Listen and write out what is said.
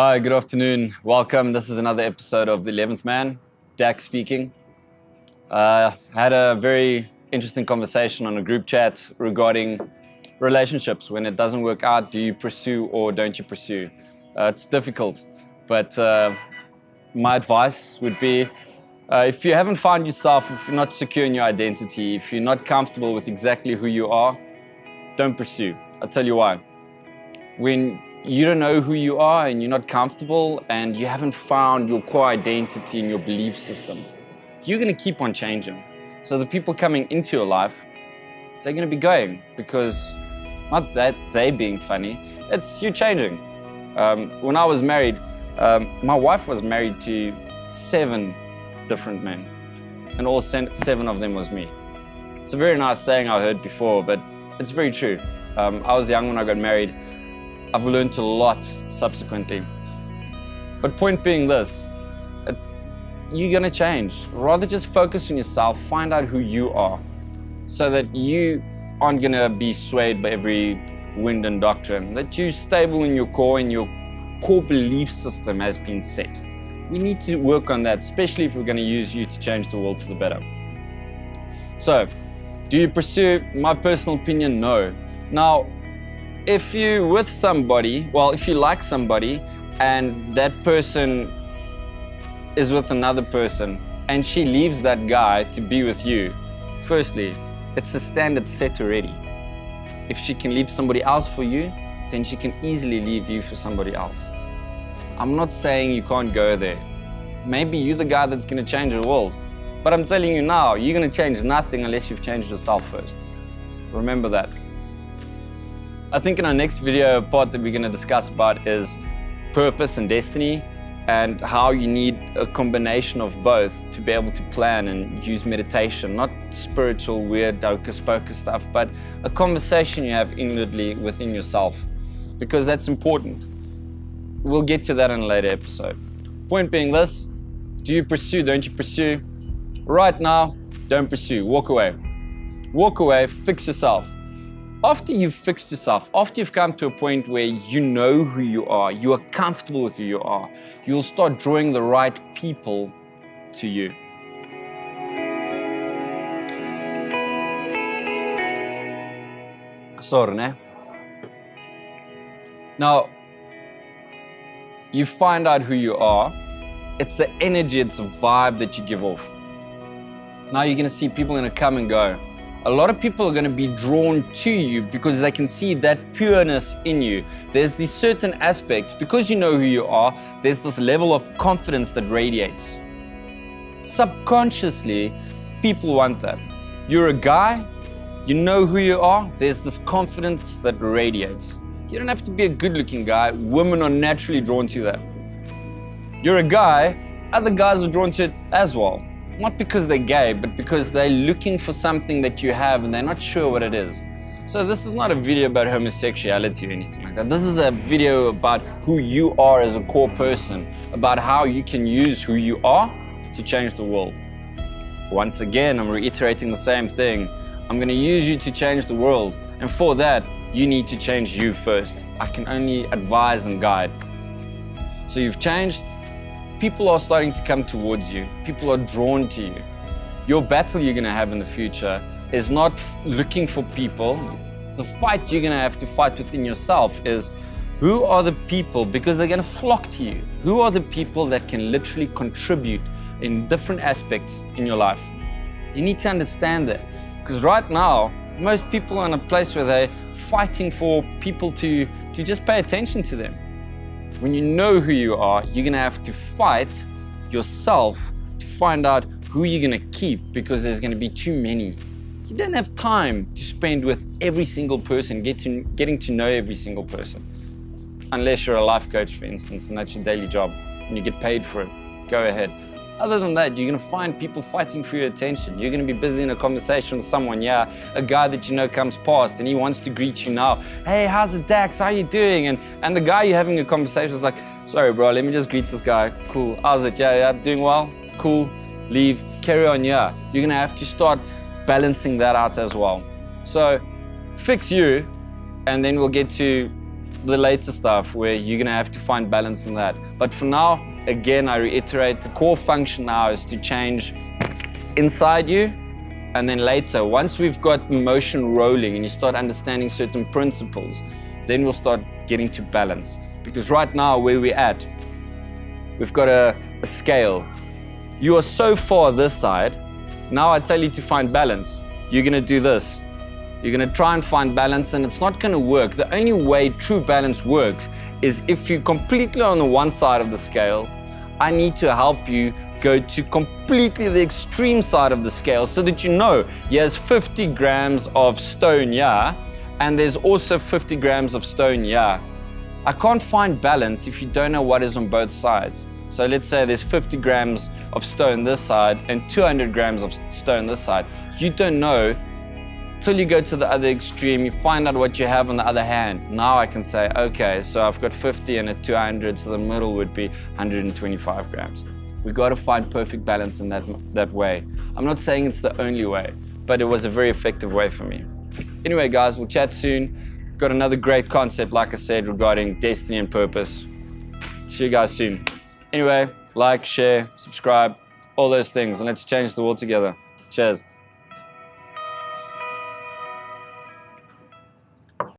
Hi, good afternoon. Welcome. This is another episode of The 11th Man. Dak speaking. Had a very interesting conversation on a group chat regarding relationships. When it doesn't work out, do you pursue or don't you pursue? It's difficult, but my advice would be if you haven't found yourself, if you're not secure in your identity, if you're not comfortable with exactly who you are, don't pursue. I'll tell you why. When you don't know who you are and you're not comfortable and you haven't found your core identity in your belief system, you're going to keep on changing. So the people coming into your life, they're going to be going because not that they being funny, it's you changing. When I was married, my wife was married to 7 different men, and all 7 of them was me. It's a very nice saying I heard before, but it's very true. I was young when I got married. I've learned a lot subsequently. But point being this, you're gonna change. Rather just focus on yourself, find out who you are, so that you aren't gonna be swayed by every wind and doctrine, that you're stable in your core and your core belief system has been set. We need to work on that, especially if we're gonna use you to change the world for the better. So, do you pursue? My personal opinion, no. Now, if you're with somebody, well, if you like somebody and that person is with another person and she leaves that guy to be with you, firstly, it's a standard set already. If she can leave somebody else for you, then she can easily leave you for somebody else. I'm not saying you can't go there. Maybe you're the guy that's gonna change the world. But I'm telling you now, you're gonna change nothing unless you've changed yourself first. Remember that. I think in our next video, part that we're going to discuss about is purpose and destiny, and how you need a combination of both to be able to plan and use meditation, not spiritual, weird, hocus-pocus stuff, but a conversation you have inwardly within yourself, because that's important. We'll get to that in a later episode. Point being this, do you pursue, don't you pursue? Right now, don't pursue, walk away. Walk away, fix yourself. After you've fixed yourself, after you've come to a point where you know who you are comfortable with who you are, you'll start drawing the right people to you. Sorry, né? Now, you find out who you are. It's the energy, it's a vibe that you give off. Now you're gonna see people gonna come and go. A lot of people are going to be drawn to you because they can see that pureness in you. There's these certain aspects, because you know who you are, there's this level of confidence that radiates. Subconsciously, people want that. You're a guy, you know who you are, there's this confidence that radiates. You don't have to be a good-looking guy. Women are naturally drawn to that. You're a guy, other guys are drawn to it as well. Not because they're gay, but because they're looking for something that you have and they're not sure what it is. So this is not a video about homosexuality or anything like that. This is a video about who you are as a core person, about how you can use who you are to change the world. Once again, I'm reiterating the same thing. I'm going to use you to change the world. And for that, you need to change you first. I can only advise and guide. So you've changed. People are starting to come towards you. People are drawn to you. Your battle you're going to have in the future is not looking for people. The fight you're going to have to fight within yourself is, who are the people, because they're going to flock to you, who are the people that can literally contribute in different aspects in your life? You need to understand that, because right now, most people are in a place where they're fighting for people to just pay attention to them. When you know who you are, you're going to have to fight yourself to find out who you're going to keep, because there's going to be too many. You don't have time to spend with every single person, getting to know every single person. Unless you're a life coach, for instance, and that's your daily job, and you get paid for it. Go ahead. Other than that, you're going to find people fighting for your attention. You're going to be busy in a conversation with someone, a guy that you know comes past and he wants to greet you now. Hey, how's it, Dax? How you doing? And the guy you're having a conversation is like, sorry, bro, let me just greet this guy. Cool. How's it? Yeah, doing well? Cool. Leave. Carry on, You're going to have to start balancing that out as well. So fix you, and then we'll get to the later stuff where you're gonna have to find balance in that. But for now, again, I reiterate, the core function now is to change inside you, and then later, once we've got the motion rolling and you start understanding certain principles, then we'll start getting to balance. Because right now, where we're at, we've got a scale. You are so far this side. Now I tell you to find balance. You're gonna do this. You're gonna try and find balance, and it's not gonna work. The only way true balance works is if you're completely on the one side of the scale. I need to help you go to completely the extreme side of the scale so that you know here's 50 grams of stone here, and there's also 50 grams of stone here. I can't find balance if you don't know what is on both sides. So let's say there's 50 grams of stone this side and 200 grams of stone this side. You don't know till you go to the other extreme, you find out what you have on the other hand. Now I can say, okay, so I've got 50 and a 200, so the middle would be 125 grams. We got to find perfect balance in that way. I'm not saying it's the only way, but it was a very effective way for me. Anyway, guys, we'll chat soon. We've got another great concept, like I said, regarding destiny and purpose. See you guys soon. Anyway, like, share, subscribe, all those things, and let's change the world together. Cheers.